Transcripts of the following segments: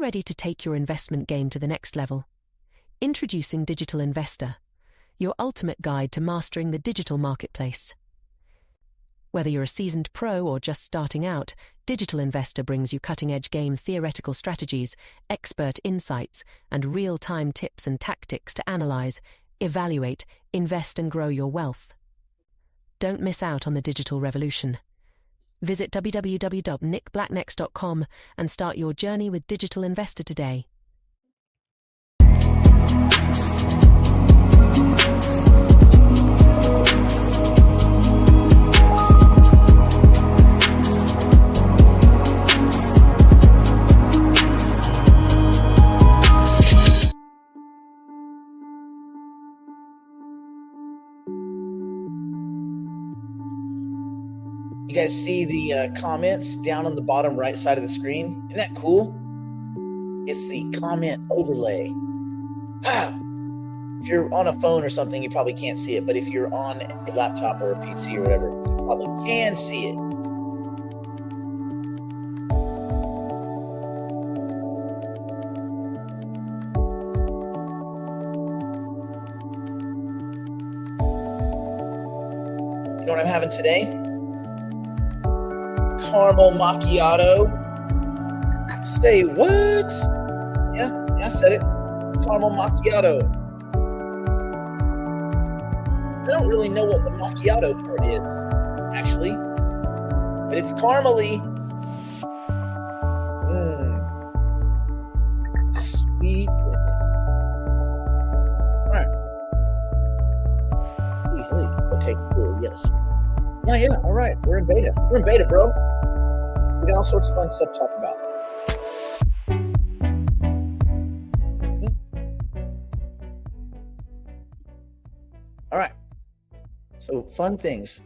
ready to take your investment game to the next level? Introducing Digital Investor, your ultimate guide to mastering the digital marketplace. Whether you're a seasoned pro or just starting out, Digital Investor brings you cutting-edge game theoretical strategies, expert insights, and real-time tips and tactics to analyze, evaluate, invest, and grow your wealth. Don't miss out on the digital revolution. Visit www.nickblacknext.com and start your journey with Digital Investor today. You guys see the comments down on the bottom right side of the screen? Isn't that cool? It's the comment overlay. If you're on a phone or something, you probably can't see it. But if you're on a laptop or a PC or whatever, you probably can see it. You know what I'm having today? Caramel macchiato. Say what? Yeah, I said it. Caramel macchiato. I don't really know what the macchiato part is, actually. But it's caramely. Sweet goodness. All right. Sweet. Okay, cool. Yes. Yeah. All right. We're in beta. We're in beta, bro. We got all sorts of fun stuff to talk about. All right. So fun things.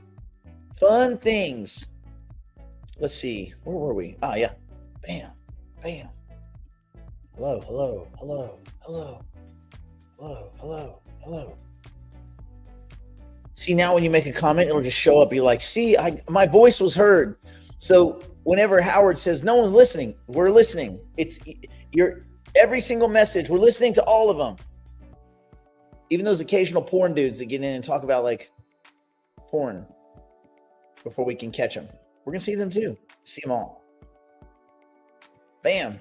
Let's see. Where were we? Ah, yeah. Bam. Hello. See, now when you make a comment, it'll just show up. You're like, see, my voice was heard. So whenever Howard says no one's listening, we're listening. It's every single message. We're listening to all of them. Even those occasional porn dudes that get in and talk about like porn before we can catch them. We're going to see them too. See them all. Bam.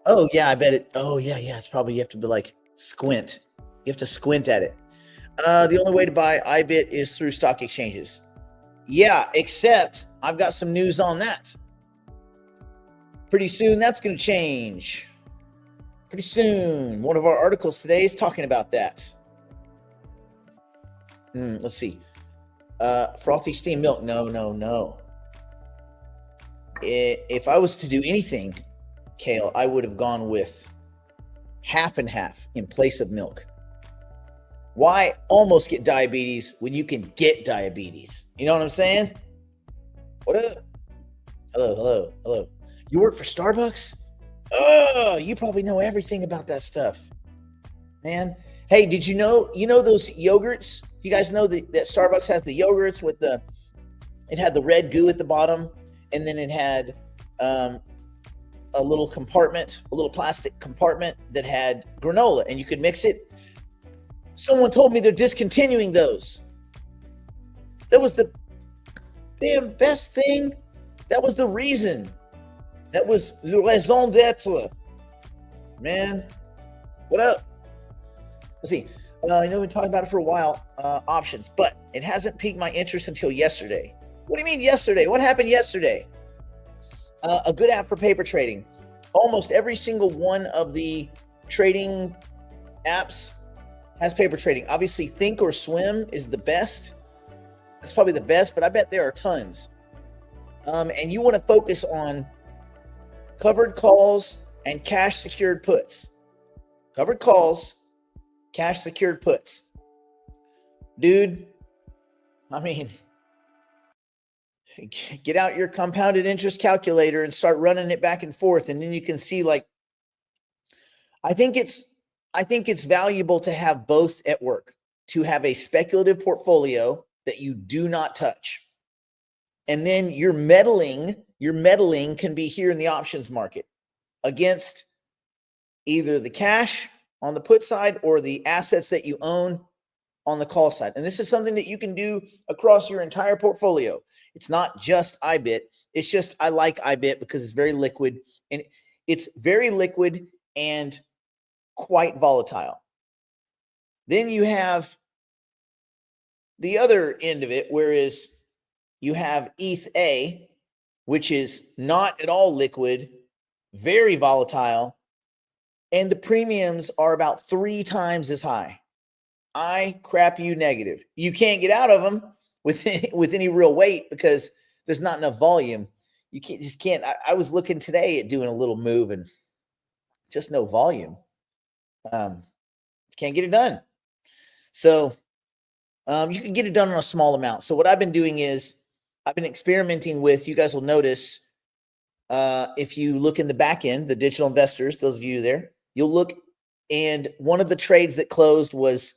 Oh, yeah, I bet it. Oh, yeah. It's probably, you have to be like squint. You have to squint at it. The only way to buy iBit is through stock exchanges. Yeah, except I've got some news on that. Pretty soon that's going to change. Pretty soon. One of our articles today is talking about that. Let's see. Frothy steamed milk. No. If I was to do anything, Kale, I would have gone with half and half in place of milk. Why almost get diabetes when you can get diabetes? You know what I'm saying? What up? Hello. You work for Starbucks? Oh, you probably know everything about that stuff, man. Hey, did you know those yogurts? You guys know that Starbucks has the yogurts with it had the red goo at the bottom, and then it had a little plastic compartment that had granola, and you could mix it. Someone told me they're discontinuing those. That was the damn best thing. That was the reason. That was le raison d'être. Man, what up? Let's see. I know we've been talking about it for a while, options, but it hasn't piqued my interest until yesterday. What do you mean yesterday? What happened yesterday? A good app for paper trading. Almost every single one of the trading apps has paper trading. Obviously, Think or Swim is the best. That's probably the best, but I bet there are tons. And you want to focus on covered calls and cash secured puts. Covered calls, cash secured puts. Dude, I mean, get out your compounded interest calculator and start running it back and forth. And then you can see, like, I think it's valuable to have both at work, to have a speculative portfolio that you do not touch. And then you're meddling your meddling can be here in the options market against either the cash on the put side or the assets that you own on the call side. And this is something that you can do across your entire portfolio. It's not just IBIT. It's just I like IBIT because it's very liquid, and it's very liquid and quite volatile. Then you have the other end of it, whereas you have ETH-A, which is not at all liquid, very volatile, and the premiums are about 3 times as high. I crap you negative. You can't get out of them with any real weight because there's not enough volume. You can't. I was looking today at doing a little move and just no volume. Can't get it done. So you can get it done on a small amount. So what I've been doing is I've been experimenting with, you guys will notice, if you look in the back end, the digital investors, those of you there, you'll look, and one of the trades that closed was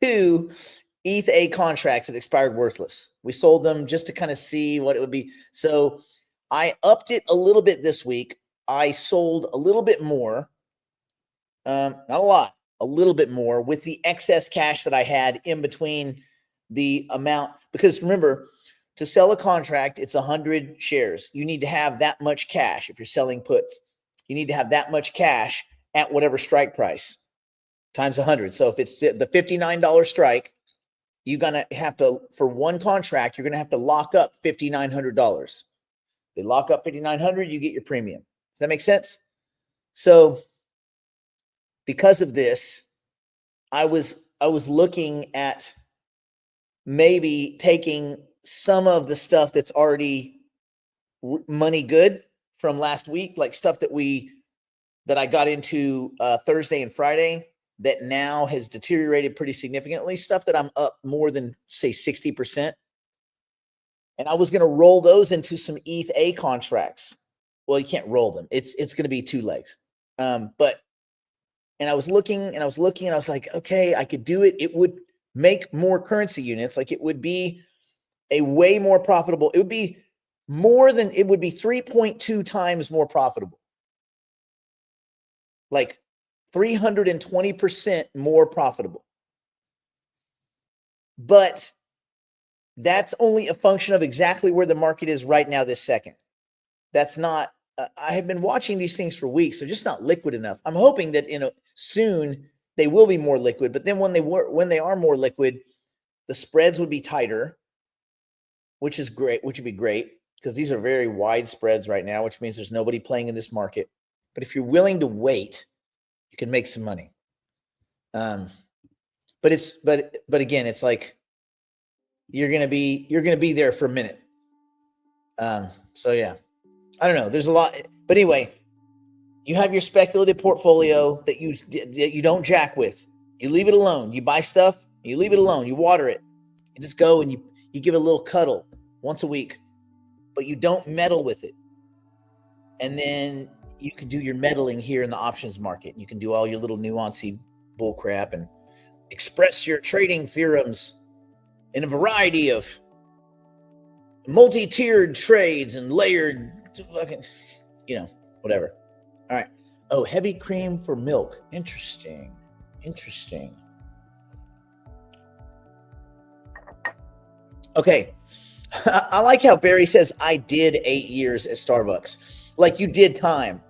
2 ETH-A contracts that expired worthless. We sold them just to kind of see what it would be. So I upped it a little bit this week. I sold a little bit more, not a lot, a little bit more with the excess cash that I had in between the amount. Because remember, to sell a contract, it's 100 shares. You need to have that much cash if you're selling puts. You need to have that much cash at whatever strike price times 100. So if it's the $59 strike, you're going to have to, for one contract, you're going to have to lock up $5,900. They lock up $5,900, you get your premium. Does that make sense? So because of this, I was looking at maybe taking some of the stuff that's already money good from last week, like stuff that I got into Thursday and Friday that now has deteriorated pretty significantly, stuff that I'm up more than, say, 60%. And I was going to roll those into some ETH-A contracts. Well, you can't roll them. It's going to be 2 legs. And I was looking and I was like, okay, I could do it. It would make more currency units. Like it would be a way more profitable. It would be 3.2 times more profitable. Like 320% more profitable. But that's only a function of exactly where the market is right now this second. That's not, I have been watching these things for weeks. They're just not liquid enough. I'm hoping that soon they will be more liquid, but then when they are more liquid, the spreads would be tighter, which is great, which would be great because these are very wide spreads right now, which means there's nobody playing in this market. But if you're willing to wait, you can make some money. But again, it's like you're gonna be there for a minute. So yeah, I don't know. There's a lot, but anyway, you have your speculative portfolio that you don't jack with. You leave it alone. You buy stuff, you leave it alone. You water it. You just go and you give it a little cuddle once a week, but you don't meddle with it. And then you can do your meddling here in the options market. You can do all your little nuancy bull crap and express your trading theorems in a variety of multi-tiered trades and layered fucking, whatever. All right. Oh, heavy cream for milk. Interesting. Okay. I like how Barry says, I did 8 years at Starbucks. Like you did time.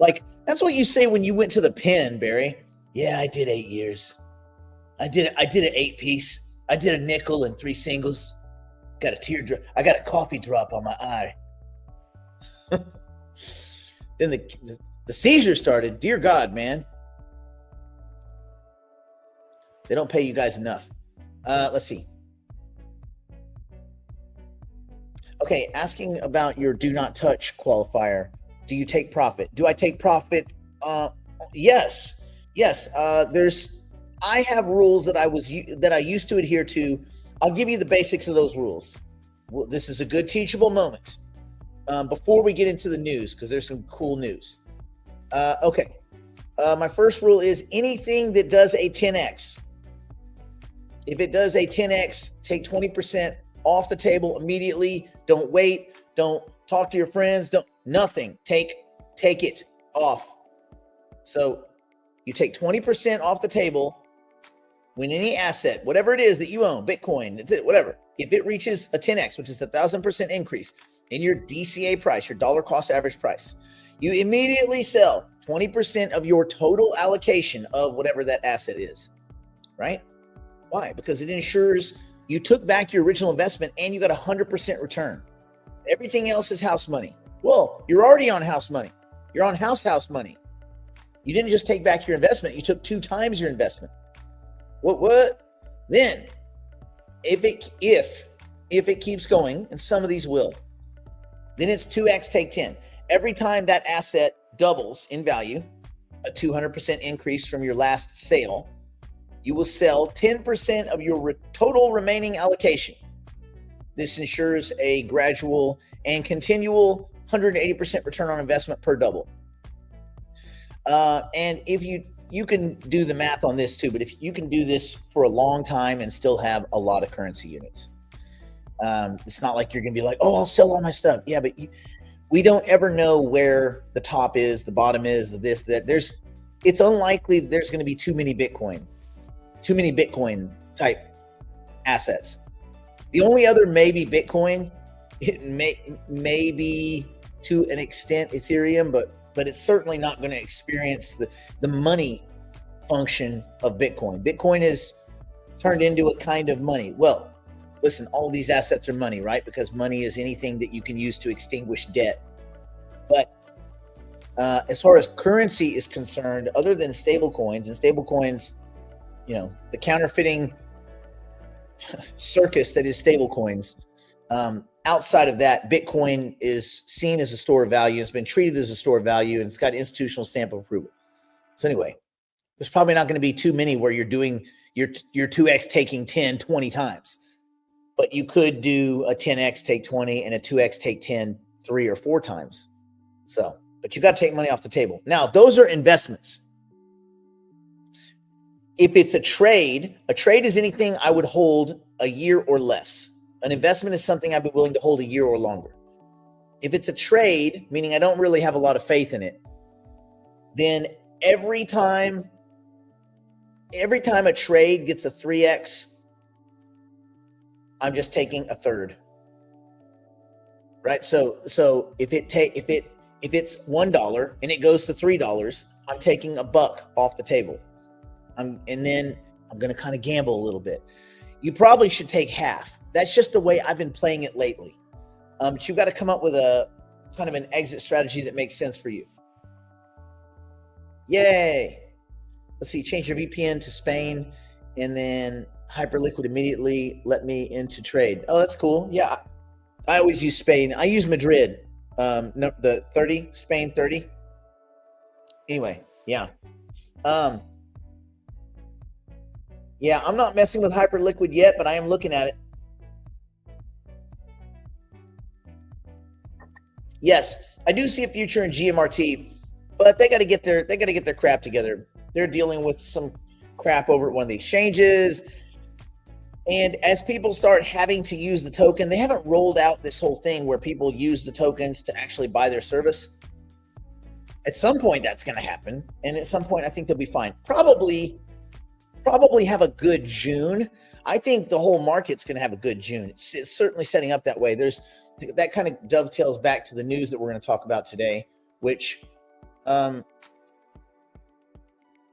Like that's what you say when you went to the pen, Barry. Yeah, I did 8 years. I did an 8-piece. I did a nickel and 3 singles. Got a teardrop. I got a coffee drop on my eye. Then the seizure started. Dear God, man. They don't pay you guys enough. Let's see. Okay, asking about your do not touch qualifier. Do you take profit? Do I take profit? Yes. I have rules that I used to adhere to. I'll give you the basics of those rules. Well, this is a good teachable moment before we get into the news because there's some cool news. Okay. My first rule is anything that does a 10x. If it does a 10x, take 20% off the table immediately. Don't wait. Don't talk to your friends, don't nothing. Take it off. So you take 20% off the table when any asset, whatever it is that you own, Bitcoin, whatever, if it reaches a 10x, which is 1,000% increase in your DCA price, your dollar cost average price, you immediately sell 20% of your total allocation of whatever that asset is, right? Why? Because it ensures you took back your original investment and you got 100% return. Everything else is house money. Well, you're already on house money. You're on house money. You didn't just take back your investment. You took 2 times your investment. What? Then, if it keeps going, and some of these will, then it's 2x take 10. Every time that asset doubles in value, a 200% increase from your last sale, you will sell 10% of your total remaining allocation. This ensures a gradual and continual 180% return on investment per double. And if you can do the math on this too, but if you can do this for a long time and still have a lot of currency units, it's not like you're going to be like, oh, I'll sell all my stuff. Yeah, but we don't ever know where the top is, the bottom is, this, that. It's unlikely there's going to be too many Bitcoin type assets. The only other maybe Bitcoin, it may be to an extent Ethereum, but it's certainly not going to experience the money function of Bitcoin. Bitcoin is turned into a kind of money. Well, listen, all of these assets are money, right? Because money is anything that you can use to extinguish debt. But as far as currency is concerned, other than stablecoins, the counterfeiting circus that is stablecoins, outside of that, Bitcoin is seen as a store of value. It's been treated as a store of value, and it's got institutional stamp of approval. So anyway, there's probably not going to be too many where you're doing your 2x taking 10, 20 times. But you could do a 10x take 20 and a 2x take 10, 3 or 4 times. So, but you got to take money off the table. Now, those are investments. If it's a trade is anything I would hold a year or less. An investment is something I'd be willing to hold a year or longer. If it's a trade, meaning I don't really have a lot of faith in it, then every time a trade gets a 3x, I'm just taking a third. Right? So if it's $1 and it goes to $3, I'm taking $1 off the table. And then I'm going to kind of gamble a little bit. You probably should take half. That's just the way I've been playing it lately. But you've got to come up with a kind of an exit strategy that makes sense for you. Yay. Let's see, change your VPN to Spain and then Hyperliquid immediately let me into trade. Oh, that's cool. Yeah. I always use Spain. I use Madrid. The 30, Spain 30. Anyway, yeah. Yeah, I'm not messing with Hyperliquid yet, but I am looking at it. Yes, I do see a future in GMRT, but they got to get their crap together. They're dealing with some crap over at one of the exchanges. And as people start having to use the token, they haven't rolled out this whole thing where people use the tokens to actually buy their service. At some point, that's going to happen. And at some point, I think they'll be fine. Probably have a good June. I think the whole market's going to have a good June. It's certainly setting up that way. That kind of dovetails back to the news that we're going to talk about today, which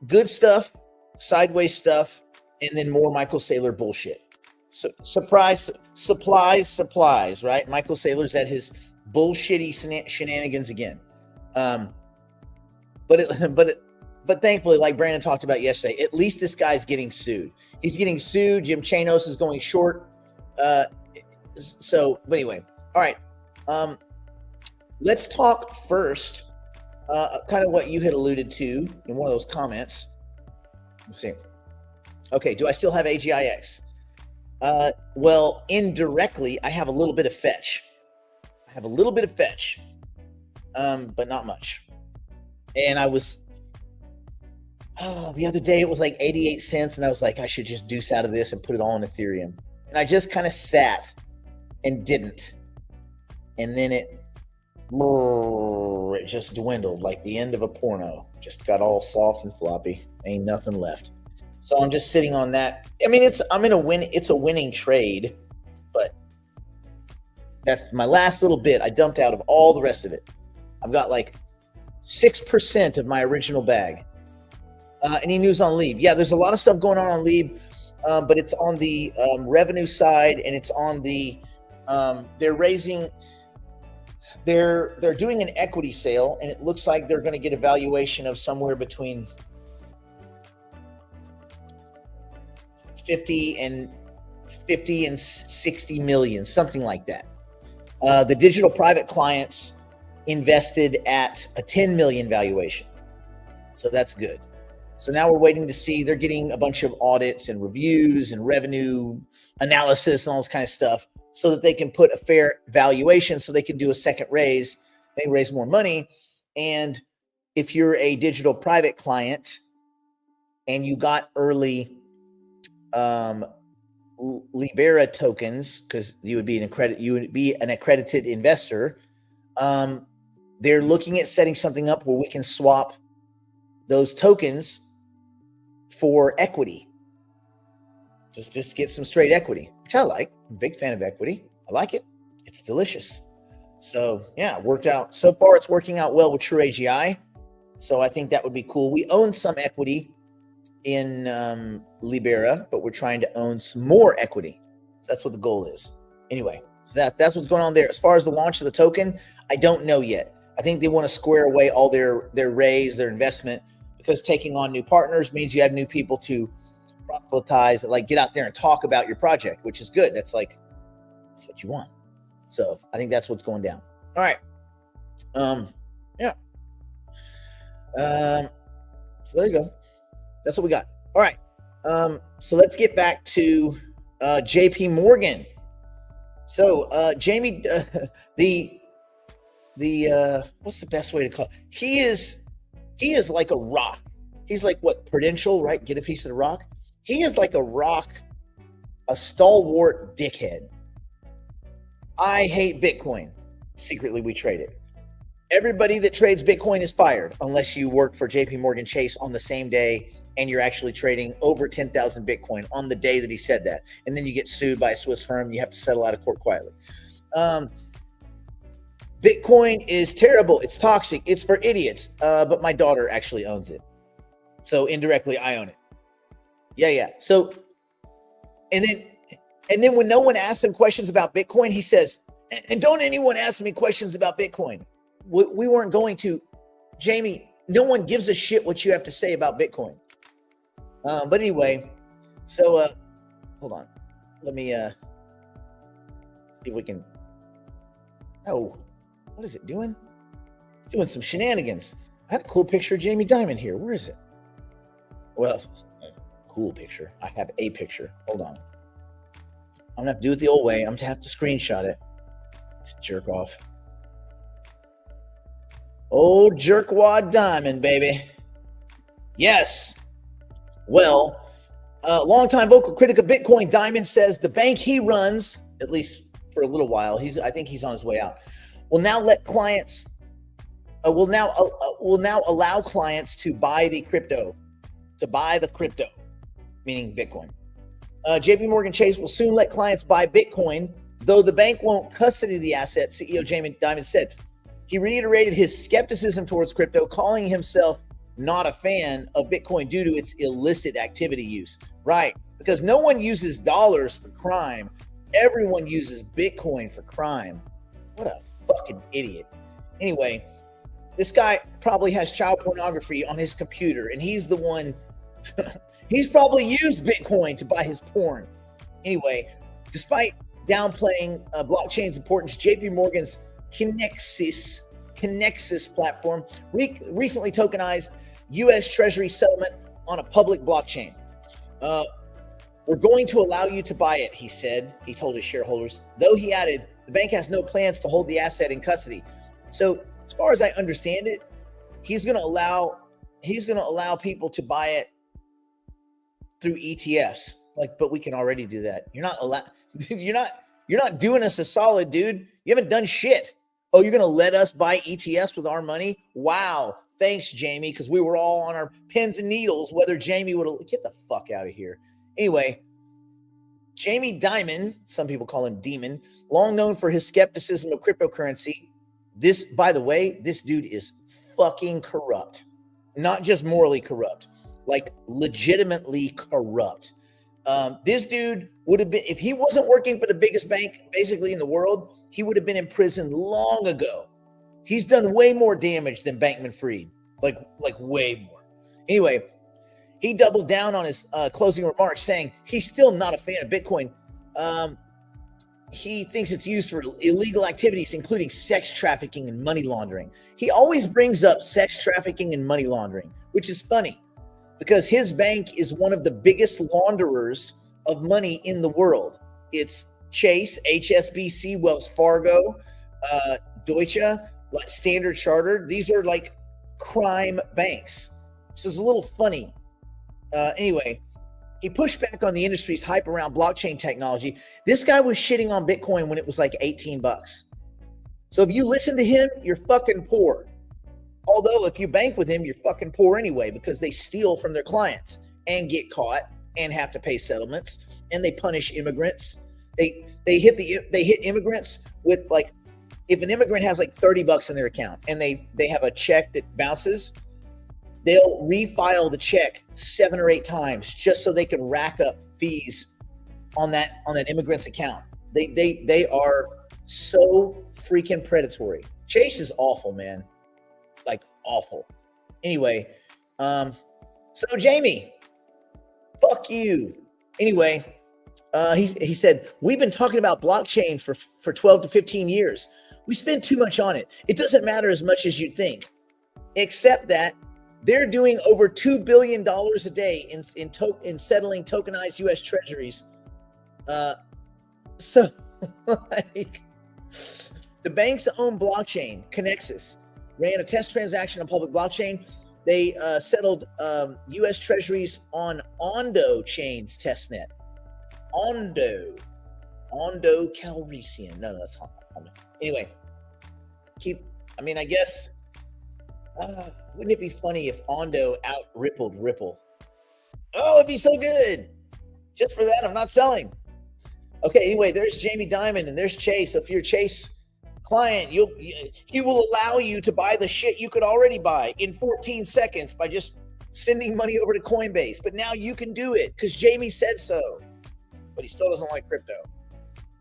good stuff, sideways stuff, and then more Michael Saylor bullshit. So supplies, right? Michael Saylor's at his bullshitty shenanigans again. But thankfully, like Brandon talked about yesterday, at least this guy's getting sued. He's getting sued. Jim Chanos is going short. But anyway, all right. Let's talk first, kind of what you had alluded to in one of those comments. Let's see. Okay, do I still have AGIX? Well, indirectly, I have a little bit of fetch. But not much. And I was, the other day it was like 88 cents, and I was like, I should just deuce out of this and put it all in Ethereum. And I just kind of sat and didn't. And then it It just dwindled like the end of a porno. Just got all soft and floppy. Ain't nothing left. So I'm just sitting on that. I mean, it's a winning trade, but that's my last little bit. I dumped out of all the rest of it. I've got like 6% of my original bag. Any news on Leeb? Yeah, there's a lot of stuff going on Leeb, but it's on the revenue side, and it's on the they're doing an equity sale, and it looks like they're going to get a valuation of somewhere between 50 and 60 million, something like that. The digital private clients invested at a 10 million valuation. So that's good. So now we're waiting to see, they're getting a bunch of audits and reviews and revenue analysis and all this kind of stuff so that they can put a fair valuation so they can do a second raise. They raise more money. And if you're a digital private client and you got early Libera tokens, because you would be an accredited investor, they're looking at setting something up where we can swap those tokens for equity. Just get some straight equity, which I like. I'm a big fan of equity. I like it. It's delicious. So yeah, it worked out. So far, it's working out well with True AGI. So I think that would be cool. We own some equity in Libera, but we're trying to own some more equity. So that's what the goal is. Anyway, so that's what's going on there. As far as the launch of the token, I don't know yet. I think they want to square away all their raise, their investment, because taking on new partners means you have new people to proselytize, like get out there and talk about your project, which is good. That's what you want. So I think that's what's going down. All right. Yeah. So there you go. That's what we got. All right. So let's get back to JP Morgan. So Jamie, the what's the best way to call it? He is like a rock. He's like what, Prudential, right? Get a piece of the rock. He is like a rock, a stalwart dickhead. I hate Bitcoin. Secretly, we trade it. Everybody that trades Bitcoin is fired unless you work for JP Morgan Chase on the same day and you're actually trading over 10,000 Bitcoin on the day that he said that. And then you get sued by a Swiss firm. You have to settle out of court quietly. Bitcoin is terrible. It's toxic. It's for idiots. But my daughter actually owns it. So indirectly, I own it. Yeah. So, and then when no one asks him questions about Bitcoin, he says, and don't anyone ask me questions about Bitcoin. We weren't going to. Jamie, no one gives a shit what you have to say about Bitcoin. But anyway, so hold on. Let me see if we can. Oh, what is it doing? It's doing some shenanigans. I had a cool picture of Jamie Dimon here. Where is it? Well, cool picture. I have a picture. Hold on. I'm gonna have to do it the old way. I'm gonna have to screenshot it. Just jerk off. Old jerkwad Diamond, baby. Yes. Well, longtime vocal critic of Bitcoin, Diamond says the bank he runs, at least for a little while, I think he's on his way out, will now let clients, will now allow clients to buy the crypto, meaning Bitcoin. JP Morgan Chase will soon let clients buy Bitcoin, though the bank won't custody the asset, CEO Jamie Dimon said. He reiterated his skepticism towards crypto, calling himself not a fan of Bitcoin due to its illicit activity use. Right, because no one uses dollars for crime. Everyone uses Bitcoin for crime. What a fucking idiot. Anyway, this guy probably has child pornography on his computer, and he's the one, he's probably used Bitcoin to buy his porn. Anyway, despite downplaying blockchain's importance, JP Morgan's Kinexys platform recently tokenized U.S. Treasury settlement on a public blockchain. We're going to allow you to buy it, he said. He told his shareholders, though he added, the bank has no plans to hold the asset in custody. So as far as I understand it, he's going to allow people to buy it through ETFs. But we can already do that. You're not doing us a solid, dude. You haven't done shit. Oh, you're going to let us buy ETFs with our money? Wow. Thanks, Jamie, because we were all on our pins and needles, whether Jamie would have... Get the fuck out of here. Anyway, Jamie Dimon, some people call him Demon, long known for his skepticism of cryptocurrency. This, by the way, this dude is fucking corrupt. Not just morally corrupt, like legitimately corrupt. This dude would have been, if he wasn't working for the biggest bank basically in the world, he would have been in prison long ago. He's done way more damage than Bankman-Fried, like way more. Anyway, he doubled down on his closing remarks, saying he's still not a fan of Bitcoin. He thinks it's used for illegal activities, including sex trafficking and money laundering. He always brings up sex trafficking and money laundering, which is funny because his bank is one of the biggest launderers of money in the world. It's Chase, HSBC, Wells Fargo, Deutsche, like Standard Chartered. These are like crime banks. So it's a little funny. Anyway, he pushed back on the industry's hype around blockchain technology. This guy was shitting on Bitcoin when it was like $18. So if you listen to him, you're fucking poor. Although if you bank with him, you're fucking poor anyway, because they steal from their clients and get caught and have to pay settlements, and they punish immigrants. They hit immigrants with, like, if an immigrant has like $30 in their account and they have a check that bounces, they'll refile the check 7 or 8 times just so they can rack up fees on that immigrant's account. They are so freaking predatory. Chase is awful, man. Like, awful. Anyway, so Jamie, fuck you. Anyway, he said, we've been talking about blockchain for 12 to 15 years. We spend too much on it. It doesn't matter as much as you'd think, except that they're doing over $2 billion a day in settling tokenized U.S. treasuries. So, like, the bank's own blockchain, Connexus, ran a test transaction on public blockchain. They settled U.S. treasuries on Ondo Chain's testnet. Ondo Calrissian. No, that's Ondo. Anyway, I guess, wouldn't it be funny if Ondo out-rippled Ripple? Oh, it'd be so good. Just for that, I'm not selling. Okay, anyway, there's Jamie Dimon and there's Chase. So if you're a Chase client, he will allow you to buy the shit you could already buy in 14 seconds by just sending money over to Coinbase. But now you can do it because Jamie said so. But he still doesn't like crypto.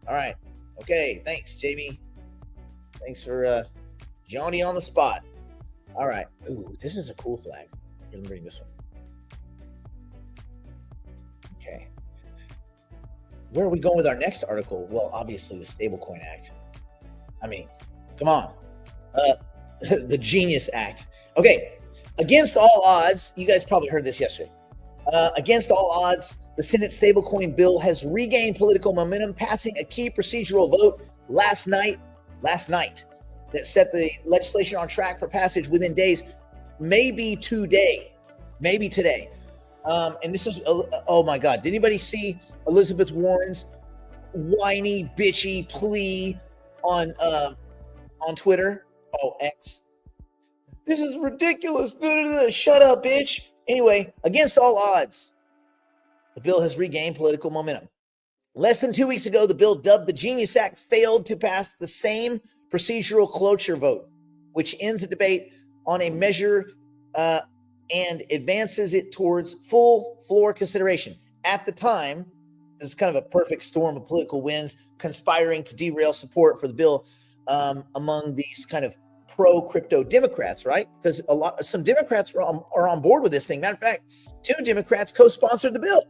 All right. Okay, thanks, Jamie. Thanks for Johnny on the spot. All right. Ooh, this is a cool flag. Let me bring this one. Okay. Where are we going with our next article? Well, obviously the Stablecoin Act. I mean, come on. The Genius Act. Okay. Against all odds, you guys probably heard this yesterday. Against all odds, the Senate stablecoin bill has regained political momentum, passing a key procedural vote last night that set the legislation on track for passage within days, maybe today. And this is, oh my God, did anybody see Elizabeth Warren's whiny, bitchy plea on Twitter? Oh, X. This is ridiculous. Shut up, bitch. Anyway, against all odds, the bill has regained political momentum. Less than 2 weeks ago, the bill dubbed the Genius Act failed to pass the same procedural cloture vote, which ends the debate on a measure and advances it towards full floor consideration. At the time, this is kind of a perfect storm of political winds conspiring to derail support for the bill among these kind of pro-crypto Democrats, right? Because some Democrats are on board with this thing. Matter of fact, 2 Democrats co-sponsored the bill.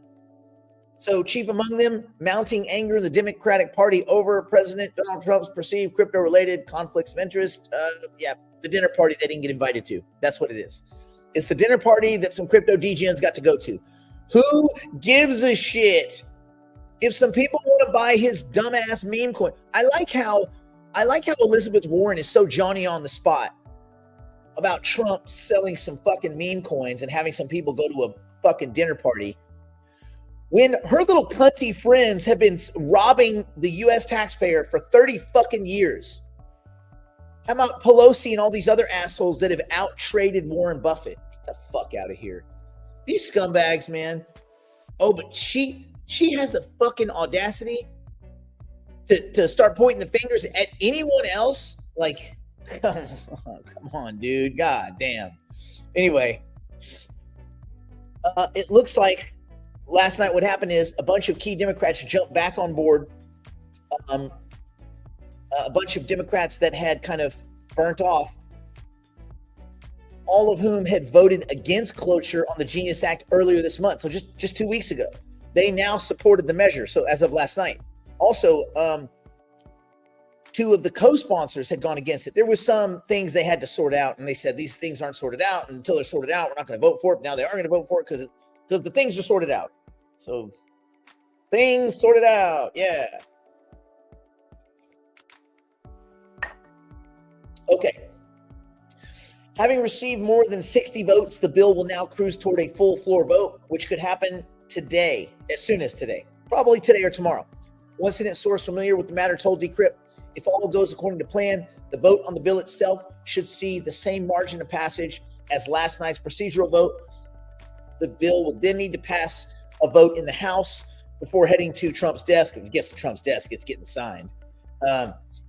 So chief among them, mounting anger in the Democratic Party over President Donald Trump's perceived crypto-related conflicts of interest. The dinner party they didn't get invited to. That's what it is. It's the dinner party that some crypto degens got to go to. Who gives a shit if some people want to buy his dumbass meme coin? I like how Elizabeth Warren is so Johnny on the spot about Trump selling some fucking meme coins and having some people go to a fucking dinner party when her little cunty friends have been robbing the U.S. taxpayer for 30 fucking years. How about Pelosi and all these other assholes that have out-traded Warren Buffett? Get the fuck out of here. These scumbags, man. Oh, but she has the fucking audacity to start pointing the fingers at anyone else. Like, come on, dude. God damn. Anyway, it looks like last night what happened is a bunch of key Democrats jumped back on board. A bunch of Democrats that had kind of burnt off, all of whom had voted against cloture on the Genius Act earlier this month. So just 2 weeks ago, they now supported the measure. So as of last night, also, two of the co-sponsors had gone against it. There was some things they had to sort out, and they said these things aren't sorted out, and until they're sorted out, we're not going to vote for it. Now they are going to vote for it because the things are sorted out. So things sorted out, yeah. Okay. Having received more than 60 votes, the bill will now cruise toward a full floor vote, which could happen today, as soon as today, probably today or tomorrow. One Senate source familiar with the matter told Decrypt, if all goes according to plan, the vote on the bill itself should see the same margin of passage as last night's procedural vote. The bill will then need to pass a vote in the House before heading to Trump's desk. If it gets to Trump's desk, it's getting signed.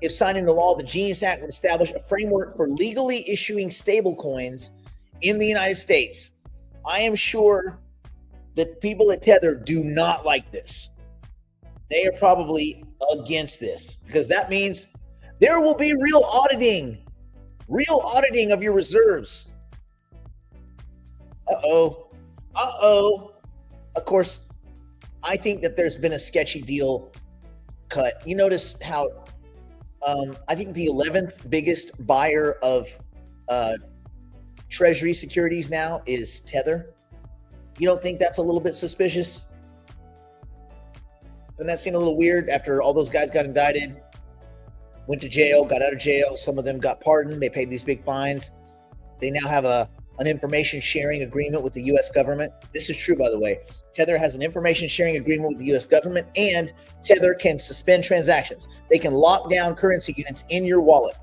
If signed into law, the Genius Act would establish a framework for legally issuing stablecoins in the United States. I am sure that people at Tether do not like this. They are probably against this because that means there will be real auditing of your reserves. Uh-oh. Of course, I think that there's been a sketchy deal cut. You notice how I think the 11th biggest buyer of Treasury securities now is Tether. You don't think that's a little bit suspicious? Doesn't that seem a little weird after all those guys got indicted, went to jail, got out of jail? Some of them got pardoned. They paid these big fines. They now have an information sharing agreement with the U.S. government. This is true, by the way. Tether has an information sharing agreement with the U.S. government, and Tether can suspend transactions. They can lock down currency units in your wallet.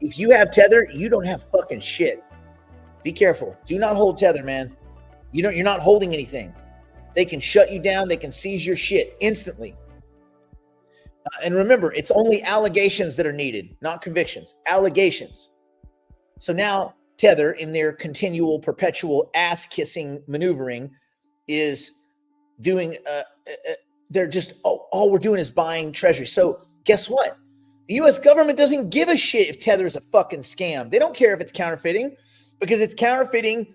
If you have Tether, you don't have fucking shit. Be careful. Do not hold Tether, man. You're not holding anything. They can shut you down. They can seize your shit instantly. And remember, it's only allegations that are needed, not convictions. Allegations. So now Tether, in their continual, perpetual ass-kissing maneuvering, is doing, they're just, all we're doing is buying treasury. So guess what? The U.S. government doesn't give a shit if Tether is a fucking scam. They don't care if it's counterfeiting because it's counterfeiting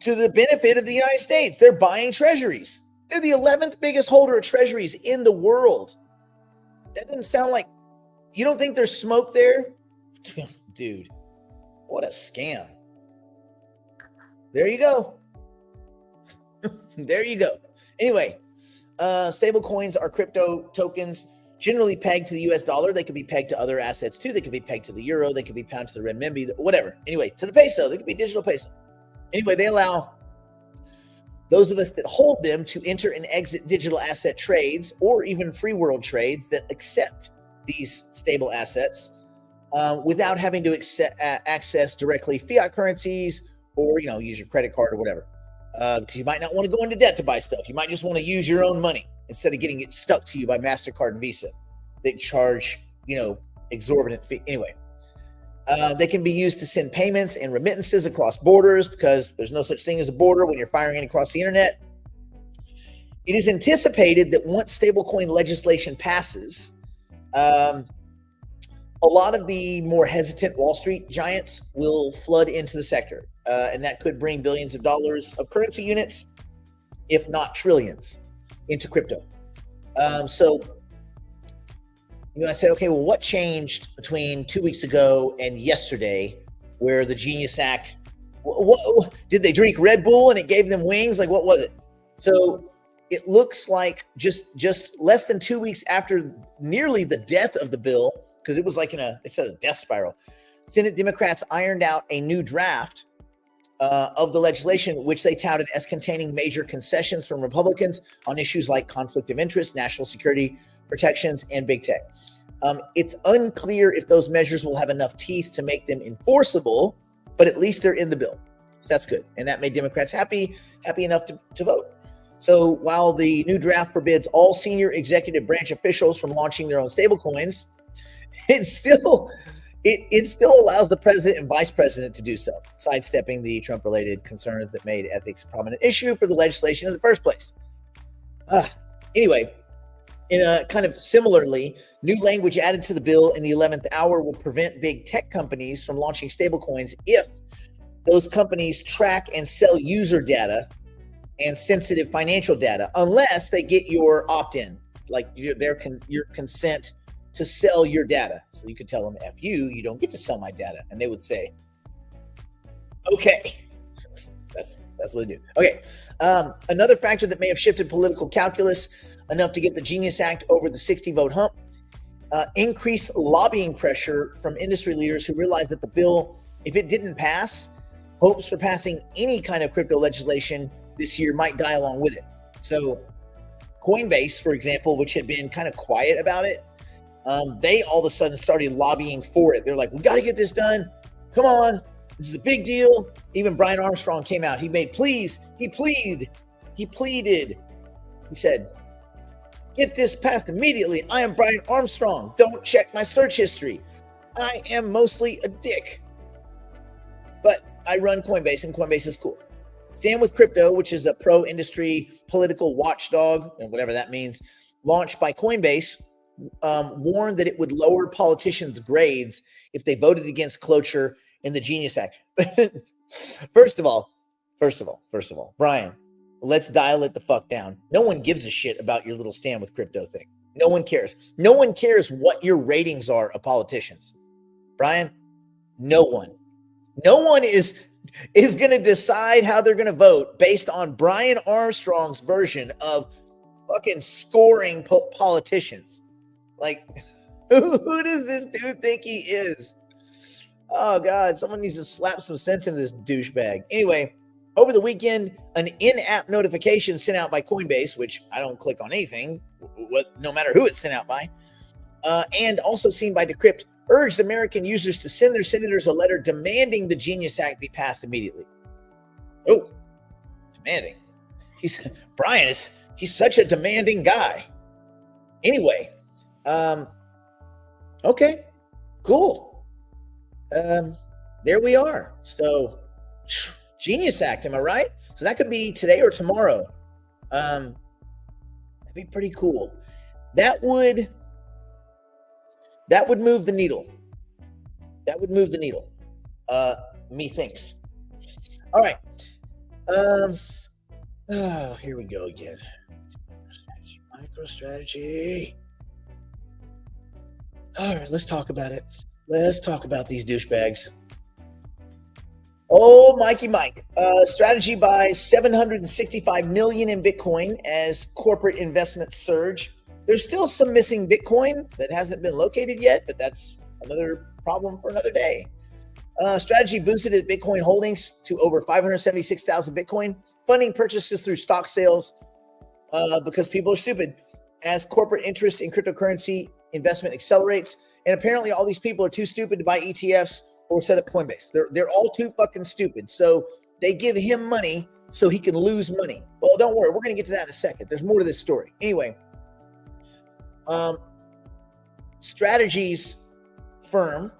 to the benefit of the United States. They're buying treasuries. They're the 11th biggest holder of treasuries in the world. That doesn't sound like, you don't think there's smoke there? Dude, what a scam. There you go. There you go. Anyway, stable coins are crypto tokens generally pegged to the US dollar. They could be pegged to other assets too. They could be pegged to the euro. They could be pegged to the renminbi, whatever. Anyway, to the peso. They could be digital peso. Anyway, they allow those of us that hold them to enter and exit digital asset trades or even free world trades that accept these stable assets without having to access directly fiat currencies or, use your credit card or whatever. Because you might not want to go into debt to buy stuff. You might just want to use your own money instead of getting it stuck to you by MasterCard and Visa. They charge, exorbitant fee. Anyway, they can be used to send payments and remittances across borders because there's no such thing as a border when you're firing it across the internet. It is anticipated that once stablecoin legislation passes, a lot of the more hesitant Wall Street giants will flood into the sector. And that could bring billions of dollars of currency units, if not trillions, into crypto. So I said, okay, well, what changed between 2 weeks ago and yesterday where the Genius Act, what did they drink Red Bull and it gave them wings? Like, what was it? So it looks like just less than 2 weeks after nearly the death of the bill, because it was like it's a death spiral, Senate Democrats ironed out a new draft of the legislation, which they touted as containing major concessions from Republicans on issues like conflict of interest, national security protections, and big tech. It's unclear if those measures will have enough teeth to make them enforceable, but at least they're in the bill. So that's good. And that made Democrats happy enough to vote. So while the new draft forbids all senior executive branch officials from launching their own stablecoins, it still allows the president and vice president to do so, sidestepping the Trump-related concerns that made ethics a prominent issue for the legislation in the first place. Anyway, in a kind of similarly, new language added to the bill in the 11th hour will prevent big tech companies from launching stablecoins if those companies track and sell user data and sensitive financial data, unless they get your opt-in, like your consent to sell your data. So you could tell them, F you don't get to sell my data. And they would say, okay. That's what they do. Okay. Another factor that may have shifted political calculus enough to get the Genius Act over the 60-vote hump, increased lobbying pressure from industry leaders who realized that the bill, if it didn't pass, hopes for passing any kind of crypto legislation this year might die along with it. So Coinbase, for example, which had been kind of quiet about it, they all of a sudden started lobbying for it. They're like, we got to get this done. Come on. This is a big deal. Even Brian Armstrong came out. He pleaded. He said, get this passed immediately. I am Brian Armstrong. Don't check my search history. I am mostly a dick. But I run Coinbase, and Coinbase is cool. Stand with Crypto, which is a pro-industry political watchdog, and whatever that means, launched by Coinbase, warned that it would lower politicians' grades if they voted against cloture in the Genius Act. First of all, Brian, let's dial it the fuck down. No one gives a shit about your little Stand with Crypto thing. No one cares. No one cares what your ratings are of politicians. Brian, no one is going to decide how they're going to vote based on Brian Armstrong's version of fucking scoring politicians. Like, who does this dude think he is? Oh, God, someone needs to slap some sense into this douchebag. Anyway, over the weekend, an in-app notification sent out by Coinbase, which I don't click on anything, no matter who it's sent out by, and also seen by Decrypt, urged American users to send their senators a letter demanding the Genius Act be passed immediately. Oh, demanding. He's such a demanding guy. Anyway, okay, cool. There we are. So, Genius Act, am I right? So that could be today or tomorrow. That'd be pretty cool. That would move the needle. Methinks. All right. Here we go again. MicroStrategy. All right, let's talk about it. Let's talk about these douchebags. Oh, Mikey Mike. Strategy buys $765 million in Bitcoin as corporate investments surge. There's still some missing Bitcoin that hasn't been located yet, but that's another problem for another day. Strategy boosted its Bitcoin holdings to over 576,000 Bitcoin, funding purchases through stock sales because people are stupid as corporate interest in cryptocurrency investment accelerates. And apparently all these people are too stupid to buy ETFs or set up Coinbase. They're all too fucking stupid. So they give him money so he can lose money. Well, don't worry. We're going to get to that in a second. There's more to this story. Anyway, Strategy's firm,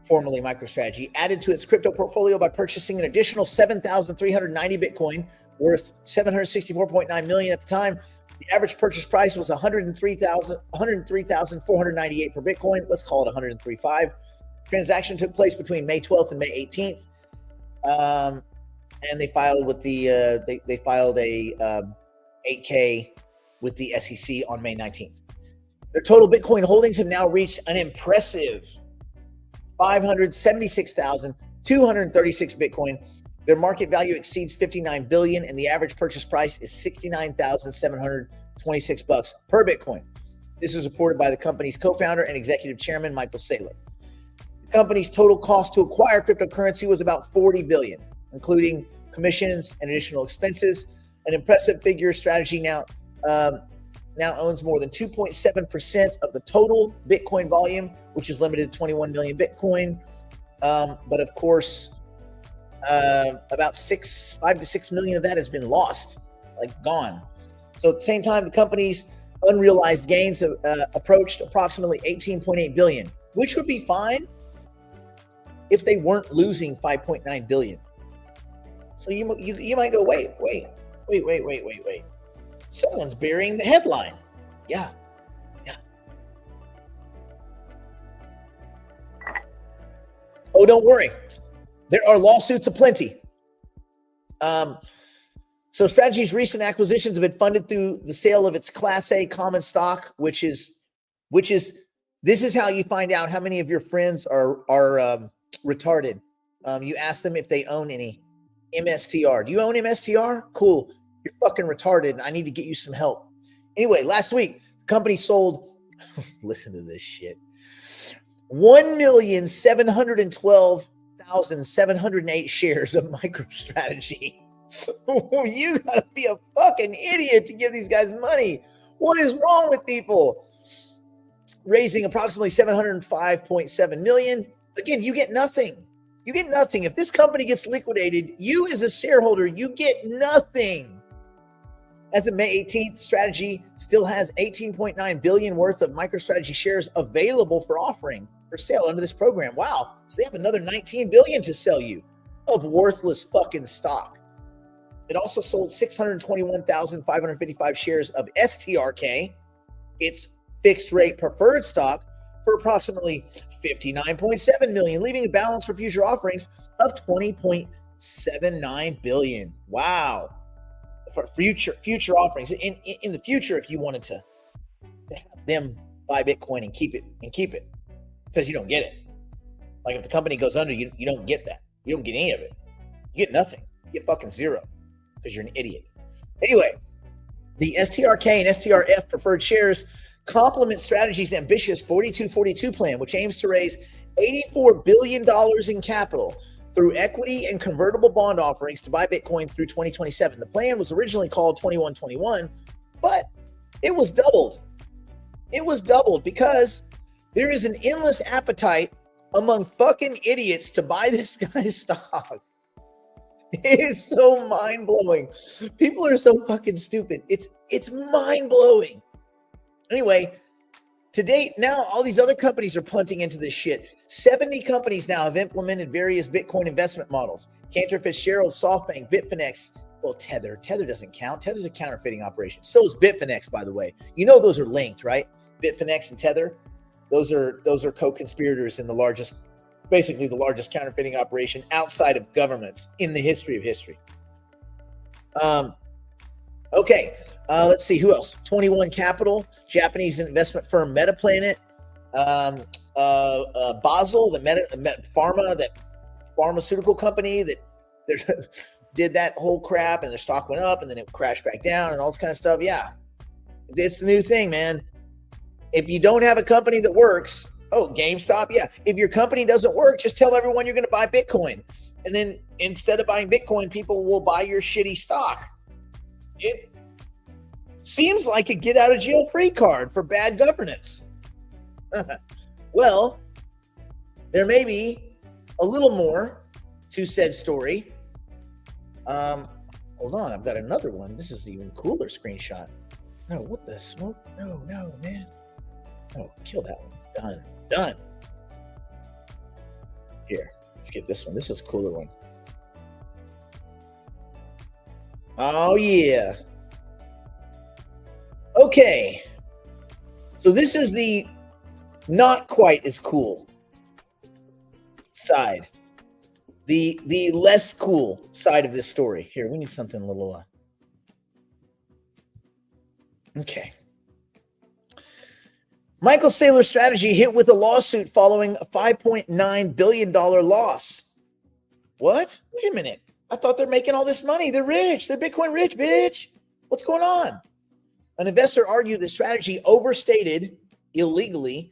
formerly MicroStrategy, added to its crypto portfolio by purchasing an additional 7,390 Bitcoin worth $764.9 million at the time. The average purchase price was $103,498 per Bitcoin. Let's call it $103.5. Transaction took place between May 12th and May 18th. And they filed with the they filed a 8K with the SEC on May 19th. Their total Bitcoin holdings have now reached an impressive 576,236 Bitcoin. Their market value exceeds $59 billion, and the average purchase price is $69,726 per Bitcoin. This is reported by the company's co-founder and executive chairman, Michael Saylor. The company's total cost to acquire cryptocurrency was about $40 billion, including commissions and additional expenses. An impressive figure. Strategy now now owns more than 2.7% of the total Bitcoin volume, which is limited to 21 million Bitcoin. But of course, about 5 to 6 million of that has been lost, like gone. So at the same time, the company's unrealized gains have approached approximately 18.8 billion, which would be fine if they weren't losing 5.9 billion. So you might go, wait. Someone's burying the headline. Yeah. Oh, don't worry. There are lawsuits aplenty. So Strategy's recent acquisitions have been funded through the sale of its Class A common stock, which is this is how you find out how many of your friends are retarded. You ask them if they own any MSTR. Do you own MSTR? Cool. You're fucking retarded. I need to get you some help. Anyway, last week, the company sold, listen to this shit, 1,712,708 shares of MicroStrategy. You gotta be a fucking idiot to give these guys money. What is wrong with people? Raising approximately 705.7 million. Again, you get nothing. You get nothing. If this company gets liquidated, you as a shareholder, you get nothing. As of May 18th, Strategy still has 18.9 billion worth of MicroStrategy shares available for offering for sale under this program. Wow. So they have another 19 billion to sell you of worthless fucking stock. It also sold 621,555 shares of STRK, its fixed rate preferred stock, for approximately 59.7 million, leaving a balance for future offerings of 20.79 billion. Wow. For future offerings in the future, if you wanted to have them buy Bitcoin and keep it, because you don't get it. Like if the company goes under, you don't get that. You don't get any of it. You get nothing. You get fucking zero because you're an idiot. Anyway, the STRK and STRF preferred shares complement Strategy's ambitious 4242 plan, which aims to raise $84 billion in capital through equity and convertible bond offerings to buy Bitcoin through 2027. The plan was originally called 2121, but it was doubled. It was doubled because there is an endless appetite among fucking idiots to buy this guy's stock. It's so mind-blowing. People are so fucking stupid. It's mind-blowing. Anyway, to date, now all these other companies are punting into this shit. 70 companies now have implemented various Bitcoin investment models. Cantor Fitzgerald, SoftBank, Bitfinex. Well, Tether doesn't count. Tether's a counterfeiting operation. So is Bitfinex, by the way. You know those are linked, right? Bitfinex and Tether. Those are co-conspirators in the largest counterfeiting operation outside of governments in the history of history. Okay. Let's see who else. 21 Capital, Japanese investment firm Metaplanet, Basel, that pharmaceutical company that did that whole crap, and their stock went up and then it crashed back down and all this kind of stuff. Yeah, it's the new thing, man. If you don't have a company that works, GameStop, yeah. If your company doesn't work, just tell everyone you're going to buy Bitcoin, and then instead of buying Bitcoin, people will buy your shitty stock. It seems like a get out of jail free card for bad governance. Well, there may be a little more to said story. Hold on, I've got another one. This is an even cooler screenshot. No, what the smoke? No, man. No, kill that one. Done. Here, let's get this one. This is a cooler one. Oh, yeah. Okay. So this is the not quite as cool side. The less cool side of this story. Here, we need something a little... Okay. Michael Saylor's Strategy hit with a lawsuit following a $5.9 billion loss. What? Wait a minute. I thought they're making all this money. They're rich. They're Bitcoin rich, bitch. What's going on? An investor argued that Strategy overstated illegally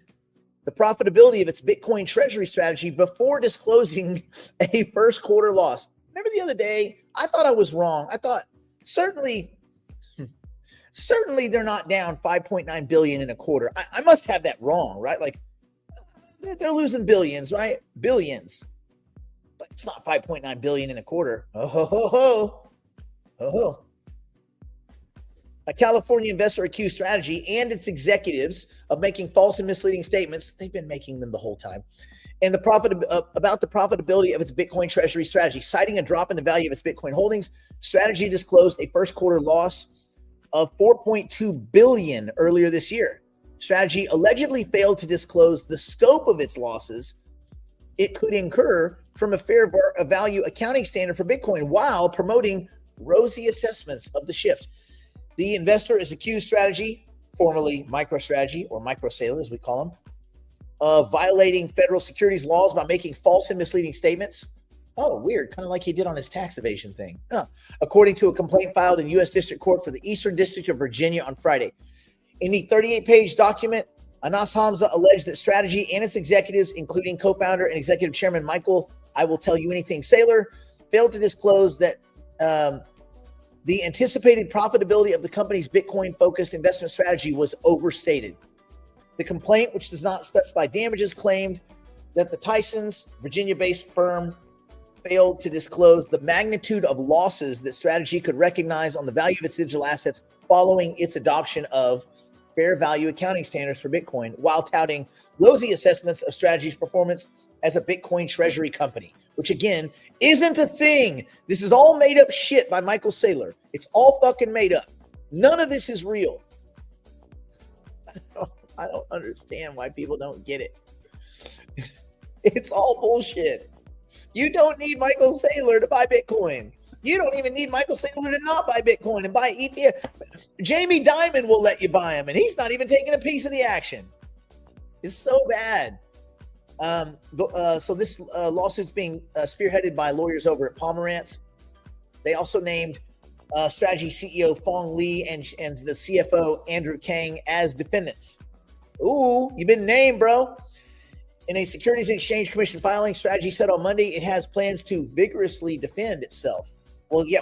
the profitability of its Bitcoin treasury strategy before disclosing a first quarter loss. Remember the other day, I thought I was wrong. I thought certainly Certainly they're not down 5.9 billion in a quarter. I must have that wrong, right? Like they're losing billions, right? Billions. But it's not 5.9 billion in a quarter. Oh ho ho ho. Oh ho. A California investor accused Strategy and its executives of making false and misleading statements. They've been making them the whole time. And about the profitability of its Bitcoin treasury strategy. Citing a drop in the value of its Bitcoin holdings, Strategy disclosed a first quarter loss of 4.2 billion earlier this year. Strategy allegedly failed to disclose the scope of its losses it could incur from a fair value accounting standard for Bitcoin while promoting rosy assessments of the shift. The investor is accused Strategy, formerly MicroStrategy or MicroSailor as we call them, of violating federal securities laws by making false and misleading statements. Oh, weird. Kind of like he did on his tax evasion thing. According to a complaint filed in U.S. District Court for the Eastern District of Virginia on Friday. In the 38-page document, Anas Hamza alleged that Strategy and its executives, including co-founder and executive chairman Michael, I will tell you anything, Saylor, failed to disclose that the anticipated profitability of the company's Bitcoin-focused investment strategy was overstated. The complaint, which does not specify damages, claimed that the Tysons, Virginia-based firm, failed to disclose the magnitude of losses that Strategy could recognize on the value of its digital assets following its adoption of fair value accounting standards for Bitcoin, while touting rosy assessments of Strategy's performance as a Bitcoin treasury company, which again isn't a thing. This is all made up shit by Michael Saylor. It's all fucking made up. None of this is real. I don't understand why people don't get it. It's all bullshit. You don't need Michael Saylor to buy Bitcoin. You don't even need Michael Saylor to not buy Bitcoin and buy ETF. Jamie Dimon will let you buy him, and he's not even taking a piece of the action. It's so bad. So this lawsuit's being spearheaded by lawyers over at Pomerantz. They also named Strategy CEO Phong Lee and the CFO Andrew Kang as defendants. Ooh, you've been named, bro. In a Securities and Exchange Commission filing, Strategy said on Monday it has plans to vigorously defend itself. Well, yeah,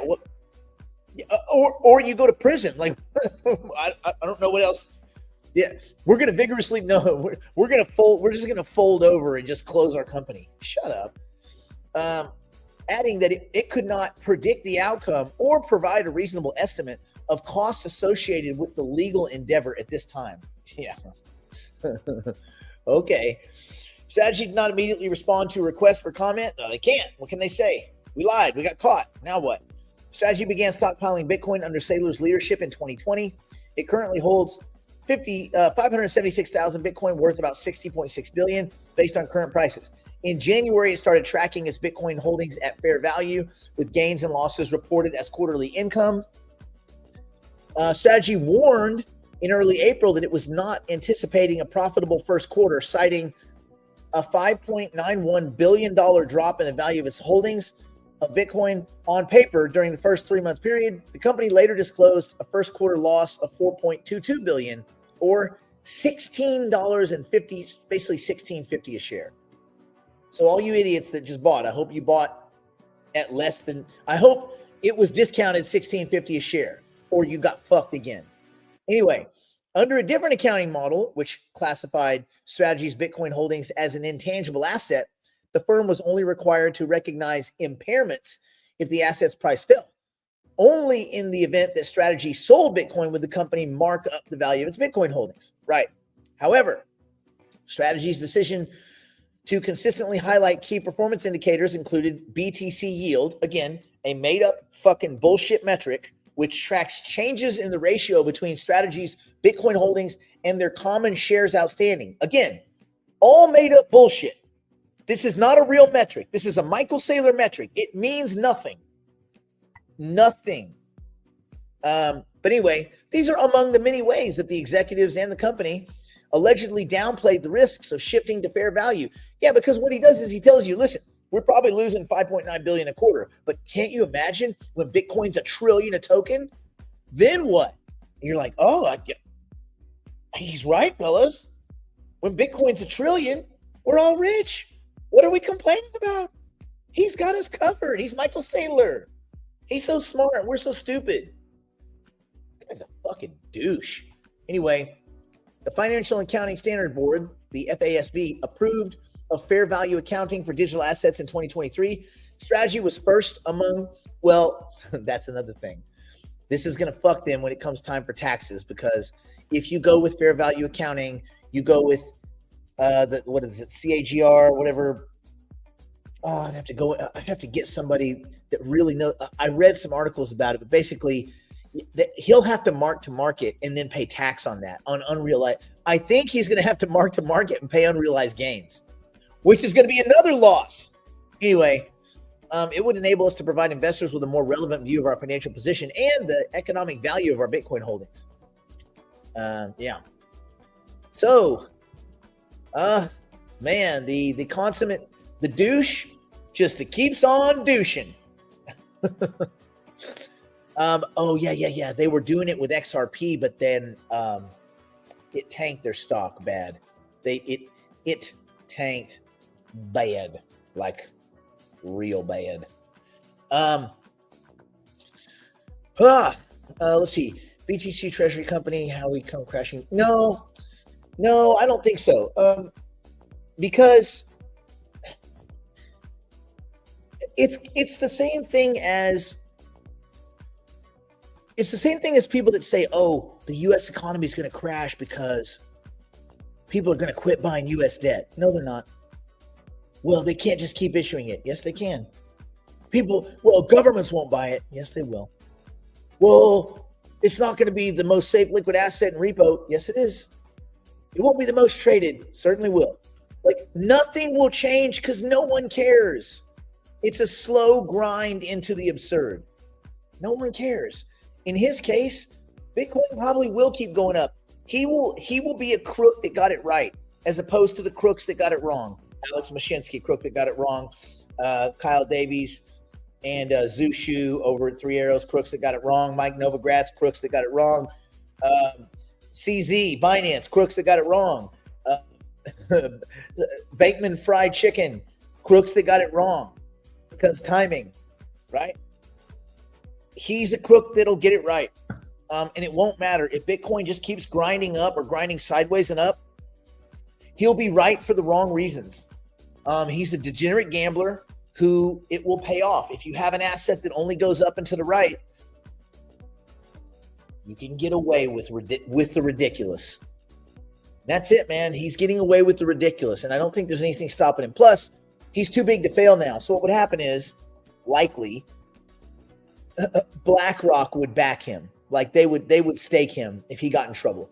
or you go to prison. Like, I don't know what else. Yeah, we're gonna vigorously we're gonna fold. We're just gonna fold over and just close our company. Shut up. Adding that it could not predict the outcome or provide a reasonable estimate of costs associated with the legal endeavor at this time. Yeah. Okay. Strategy did not immediately respond to a request for comment. No, they can't. What can they say? We lied. We got caught. Now what? Strategy began stockpiling Bitcoin under Saylor's leadership in 2020. It currently holds 576,000 Bitcoin worth about 60.6 billion based on current prices. In January, it started tracking its Bitcoin holdings at fair value with gains and losses reported as quarterly income. Strategy warned in early April that it was not anticipating a profitable first quarter, citing a $5.91 billion drop in the value of its holdings of Bitcoin on paper during the first 3-month period. The company later disclosed a first quarter loss of $4.22 billion or $16.50, basically $16.50 a share. So all you idiots that just bought, I hope you bought at less than, I hope it was discounted $16.50 a share or you got fucked again. Anyway, under a different accounting model, which classified Strategy's Bitcoin holdings as an intangible asset, the firm was only required to recognize impairments if the asset's price fell. Only in the event that Strategy sold Bitcoin would the company mark up the value of its Bitcoin holdings. Right. However, Strategy's decision to consistently highlight key performance indicators included BTC yield, again, a made-up fucking bullshit metric, which tracks changes in the ratio between Strategy's Bitcoin holdings and their common shares outstanding. Again, all made up bullshit. This is not a real metric. This is a Michael Saylor metric. It means nothing. Nothing. But anyway, these are among the many ways that the executives and the company allegedly downplayed the risks of shifting to fair value. Yeah, because what he does is he tells you, listen, we're probably losing 5.9 billion a quarter, but can't you imagine when Bitcoin's $1 trillion a token? Then what? And you're like, oh, he's right, fellas. When Bitcoin's $1 trillion, we're all rich. What are we complaining about? He's got us covered. He's Michael Saylor. He's so smart. We're so stupid. This guy's a fucking douche. Anyway, the Financial Accounting Standard Board, the FASB, approved of fair value accounting for digital assets in 2023. Strategy was first among, well, that's another thing. This is going to fuck them when it comes time for taxes, because if you go with fair value accounting, you go with what is it, CAGR, whatever. Oh, I'd have to get somebody that really knows. I read some articles about it, but basically he'll have to mark to market and then pay tax on that, on unrealized. I think he's going to have to mark to market and pay unrealized gains, which is going to be another loss. Anyway, it would enable us to provide investors with a more relevant view of our financial position and the economic value of our Bitcoin holdings. Yeah. So, man, the consummate, the douche just keeps on douching. Oh yeah. They were doing it with XRP, but then it tanked their stock bad. It tanked bad, like real bad. Let's see. BTC Treasury Company, how we come crashing? No, I don't think so. Because it's the same thing as people that say, oh, the U.S. economy is going to crash because people are going to quit buying U.S. debt. No, they're not. Well, they can't just keep issuing it. Yes, they can. Governments won't buy it. Yes, they will. Well, it's not going to be the most safe liquid asset in repo. Yes, it is. It won't be the most traded. Certainly will. Like, nothing will change because no one cares. It's a slow grind into the absurd. No one cares. In his case, Bitcoin probably will keep going up. He will be a crook that got it right, as opposed to the crooks that got it wrong. Alex Mashinsky, crook that got it wrong. Kyle Davies and Zushu over at Three Arrows, crooks that got it wrong. Mike Novogratz, crooks that got it wrong. CZ, Binance, crooks that got it wrong. Bateman Fried Chicken, crooks that got it wrong because timing, right? He's a crook that'll get it right. And it won't matter if Bitcoin just keeps grinding up or grinding sideways and up. He'll be right for the wrong reasons. He's a degenerate gambler who it will pay off. If you have an asset that only goes up and to the right, you can get away with the ridiculous. That's it, man. He's getting away with the ridiculous, and I don't think there's anything stopping him. Plus, he's too big to fail now. So what would happen is, likely, BlackRock would back him. Like they would stake him if he got in trouble.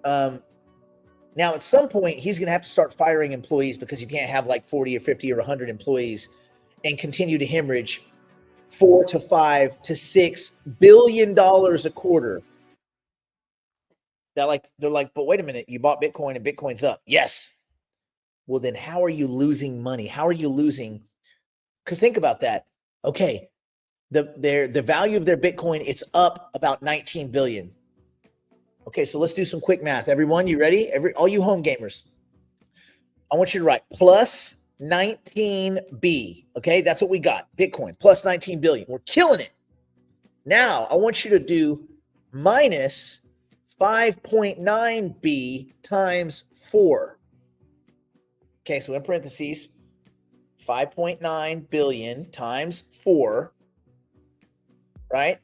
Now, at some point, he's going to have to start firing employees because you can't have like 40 or 50 or 100 employees and continue to hemorrhage $4 to $5 to $6 billion a quarter. They're like, but wait a minute, you bought Bitcoin and Bitcoin's up. Yes. Well, then how are you losing money? How are you losing? Because think about that. Okay, the value of their Bitcoin, it's up about 19 billion. Okay, so let's do some quick math. Everyone, you ready? All you home gamers, I want you to write plus 19B. Okay, that's what we got. Bitcoin plus 19 billion. We're killing it. Now, I want you to do minus 5.9B times 4. Okay, so in parentheses, 5.9 billion times 4, right?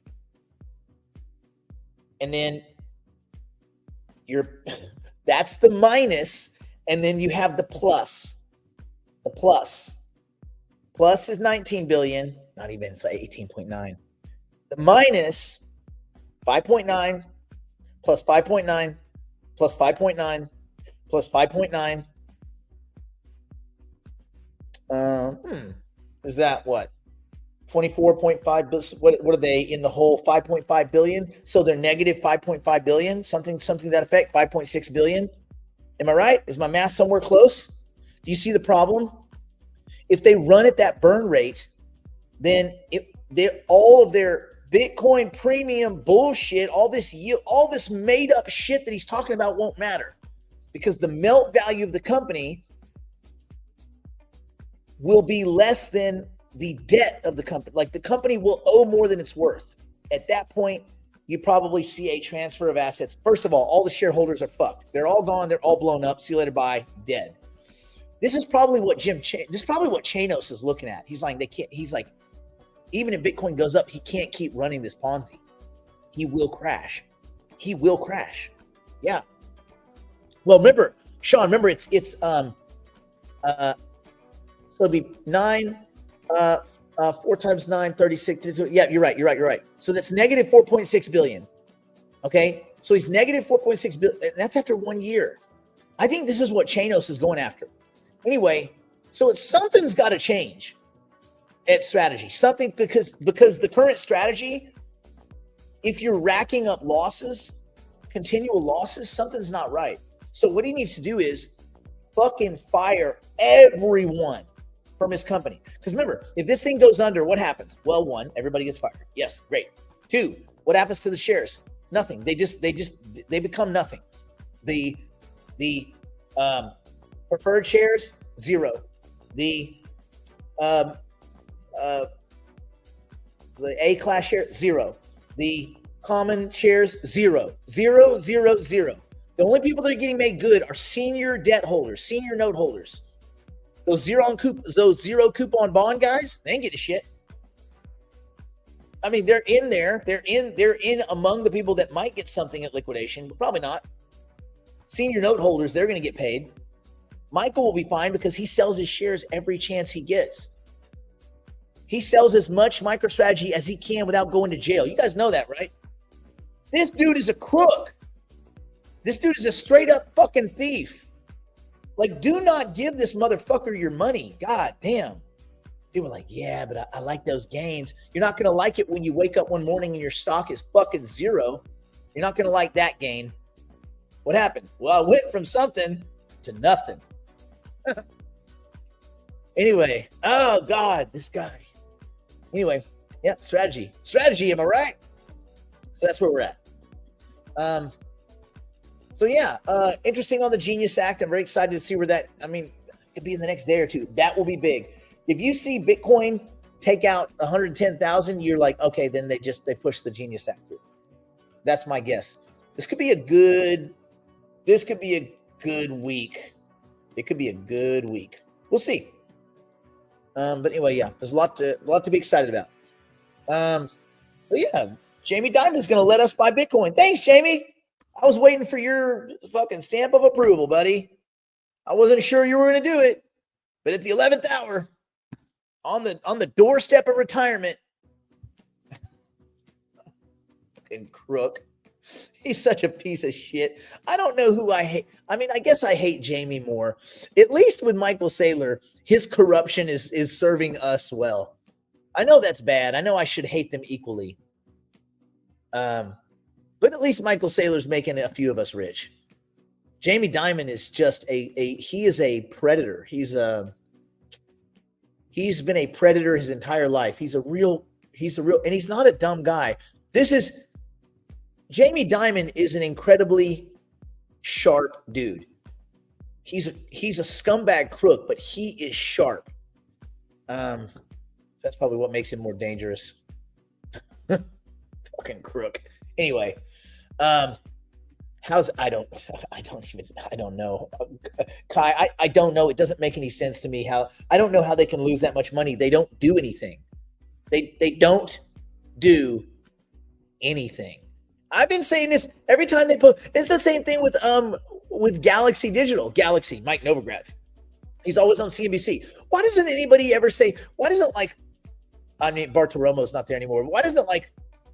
And then that's the minus, and then you have the plus. The plus is 19 billion, not even, say 18.9. The minus 5.9 plus 5.9 plus 5.9 plus 5.9. Is that what? 24.5. What are they in the whole 5.5 billion? So they're negative 5.5 billion, something to that effect, 5.6 billion. Am I right? Is my math somewhere close? Do you see the problem? If they run at that burn rate, then all of their Bitcoin premium bullshit, all this yield, all this made up shit that he's talking about won't matter, because the melt value of the company will be less than the debt of the company. Like, the company will owe more than it's worth. At that point, you probably see a transfer of assets. First of all the shareholders are fucked. They're all gone. They're all blown up. See you later. Bye. Dead. This is probably what Chanos is looking at. He's like, even if Bitcoin goes up, he can't keep running this Ponzi. He will crash. Yeah. Well, remember, Sean, it's so it'd be 4 times 9, 36. Yeah, you're right. So that's negative 4.6 billion. Okay. So he's negative 4.6 billion. And that's after 1 year. I think this is what Chanos is going after. Anyway, so something's got to change at strategy. Something because the current strategy, if you're racking up losses, continual losses, something's not right. So what he needs to do is fucking fire everyone from his company. Because remember, if this thing goes under, what happens? Well, 1, everybody gets fired. Yes, great. 2, what happens to the shares? Nothing. They become nothing. The preferred shares, 0. The A-class share, 0. The common shares, 0. 0, 0, 0. The only people that are getting made good are senior debt holders, senior note holders. Those zero coupon bond guys, they ain't getting shit. I mean, they're in there. They're in among the people that might get something at liquidation, but probably not. Senior note holders, they're going to get paid. Michael will be fine because he sells his shares every chance he gets. He sells as much MicroStrategy as he can without going to jail. You guys know that, right? This dude is a crook. This dude is a straight up fucking thief. Like, do not give this motherfucker your money. God damn. People are like, yeah, but I like those gains. You're not going to like it when you wake up one morning and your stock is fucking 0. You're not going to like that gain. What happened? Well, I went from something to nothing. Anyway, oh God, this guy. Anyway, yeah, strategy, am I right? So that's where we're at. So yeah, interesting on the Genius Act. I'm very excited to see where that, it could be in the next day or two. That will be big. If you see Bitcoin take out 110,000, you're like, okay, then they push the Genius Act through. That's my guess. This could be a good week. It could be a good week. We'll see. But anyway, yeah, there's a lot to be excited about. So yeah, Jamie Dimon's going to let us buy Bitcoin. Thanks, Jamie. I was waiting for your fucking stamp of approval, buddy. I wasn't sure you were going to do it, but at the 11th hour, on the doorstep of retirement, fucking crook. He's such a piece of shit. I don't know who I hate. I guess I hate Jamie more. At least with Michael Saylor, his corruption is serving us well. I know that's bad. I know I should hate them equally. But at least Michael Saylor's making a few of us rich. Jamie Dimon is just he is a predator. He's been a predator his entire life. He's a real, and he's not a dumb guy. Jamie Dimon is an incredibly sharp dude. He's a scumbag crook, but he is sharp. That's probably what makes him more dangerous. Fucking crook. Anyway, I don't know. Kai, I don't know. It doesn't make any sense to me I don't know how they can lose that much money. They don't do anything. They don't do anything. I've been saying this every time they post. It's the same thing with Galaxy Digital. Galaxy, Mike Novogratz. He's always on CNBC. Why doesn't anybody ever say, Bartiromo's not there anymore. Why doesn't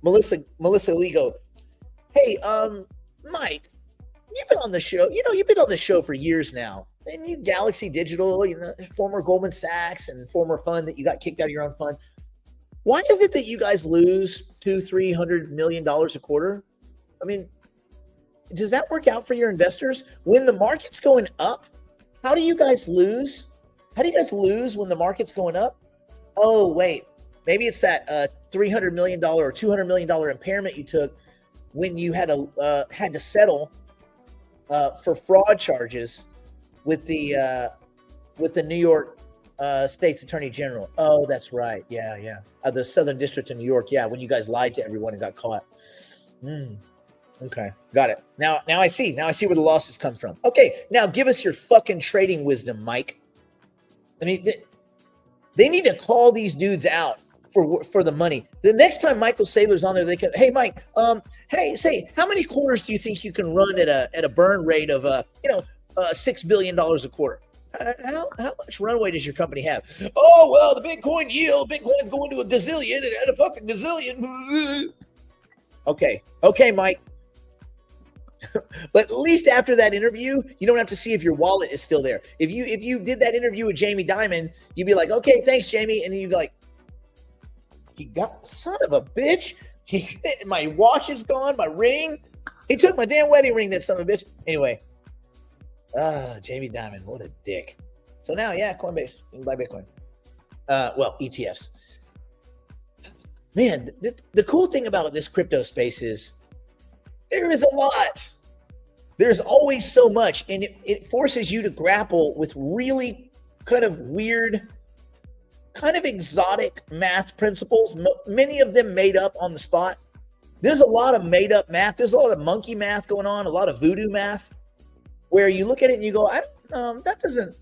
Melissa Lee go, hey, Mike, you've been on the show. You've been on the show for years now. And you Galaxy Digital, former Goldman Sachs and former fund that you got kicked out of your own fund. Why is it that you guys lose $200-300 million a quarter? Does that work out for your investors? When the market's going up, how do you guys lose? How do you guys lose when the market's going up? Oh, wait. Maybe it's that $300 million or $200 million impairment you took when you had to settle for fraud charges with the New York State's Attorney General. Oh, that's right. Yeah. The Southern District of New York. Yeah, when you guys lied to everyone and got caught. Okay, got it. Now I see. Now I see where the losses come from. Okay, now give us your fucking trading wisdom, Mike. I mean, they need to call these dudes out for the money. The next time Michael Saylor's on there, they can. Hey, Mike. Hey, say, how many quarters do you think you can run at a burn rate of $6 billion a quarter? How much runway does your company have? Oh, well, the Bitcoin yield, Bitcoin's going to a gazillion and at a fucking gazillion. Okay, Mike. But at least after that interview, you don't have to see if your wallet is still there. If you did that interview with Jamie Dimon, you'd be like, okay, thanks, Jamie. And then you'd be like, he got, son of a bitch. My watch is gone, my ring. He took my damn wedding ring, that son of a bitch. Anyway. Jamie Dimon, what a dick. So now, yeah, Coinbase, you can buy Bitcoin. Well, ETFs. Man, the cool thing about this crypto space is there is a lot. There's always so much, and it forces you to grapple with really kind of weird, kind of exotic math principles, many of them made up on the spot. There's a lot of made up math. There's a lot of monkey math going on, a lot of voodoo math, where you look at it and you go, that doesn't,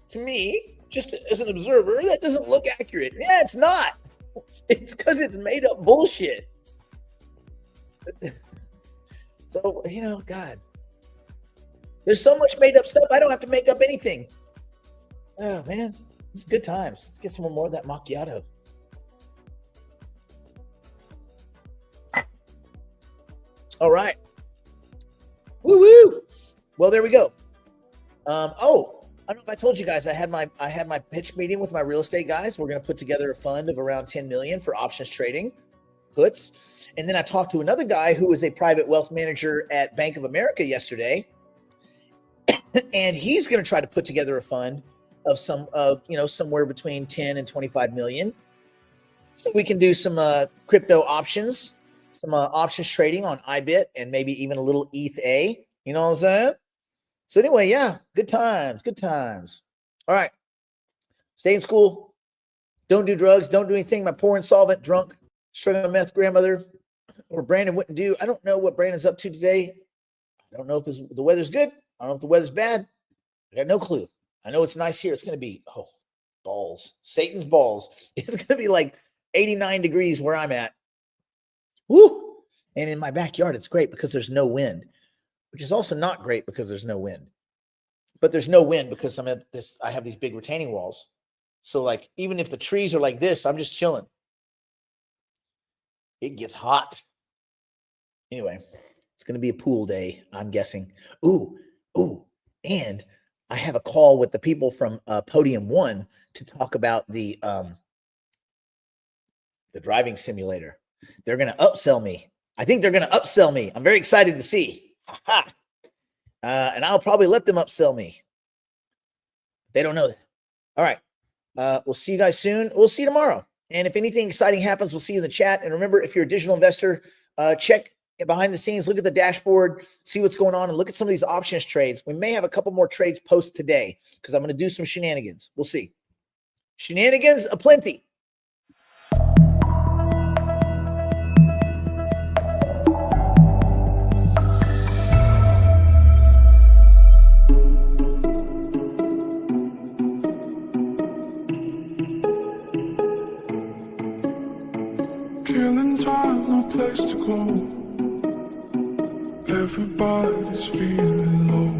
to me, just as an observer, that doesn't look accurate. Yeah, it's not. It's because it's made up bullshit. So, God, there's so much made up stuff. I don't have to make up anything. Oh, man, it's good times. Let's get some more of that macchiato. All right. Woo woo. Well, there we go. I don't know if I told you guys I had my pitch meeting with my real estate guys. We're going to put together a fund of around 10 million for options trading, puts. And then I talked to another guy who is a private wealth manager at Bank of America yesterday. And he's going to try to put together a fund of somewhere between 10 and 25 million. So we can do some crypto options, some options trading on iBit, and maybe even a little ETH. You know what I'm saying? So anyway, yeah, good times. All right. Stay in school. Don't do drugs. Don't do anything my poor, insolvent, drunk, struggling meth grandmother or Brandon wouldn't do. I don't know what Brandon's up to today. I don't know if the weather's good. I don't know if the weather's bad. I got no clue. I know it's nice here. It's going to be, balls. Satan's balls. It's going to be like 89 degrees where I'm at. Woo! And in my backyard, it's great because there's no wind, which is also not great because there's no wind. But there's no wind because I have these big retaining walls. So like, even if the trees are like this, I'm just chilling. It gets hot. Anyway, it's going to be a pool day, I'm guessing. Ooh. And I have a call with the people from Podium One to talk about the driving simulator. They're going to upsell me. I think they're going to upsell me. I'm very excited to see. And I'll probably let them upsell me. They don't know that. All right. We'll see you guys soon. We'll see you tomorrow. And if anything exciting happens, we'll see you in the chat. And remember, if you're a digital investor, check behind the scenes, look at the dashboard, see what's going on, and look at some of these options trades. We may have a couple more trades post today because I'm going to do some shenanigans. We'll see. Shenanigans aplenty. Killing time, no place to go. Everybody's feeling low.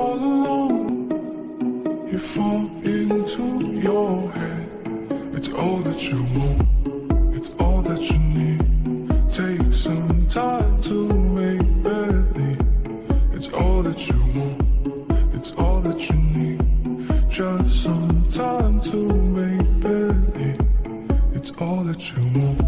All alone, you fall into your head. It's all that you want, it's all that you need. Take some time to make believe. It's all that you want, it's all that you need. Just some time to make believe. It's all that you want.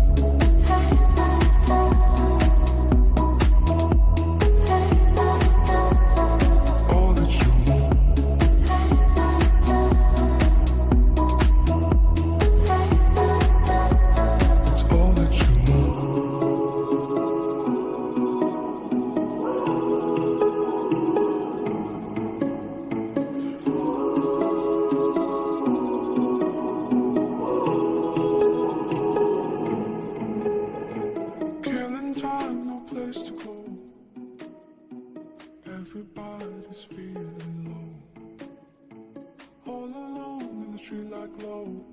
Everybody's feeling low, all alone in the street like low.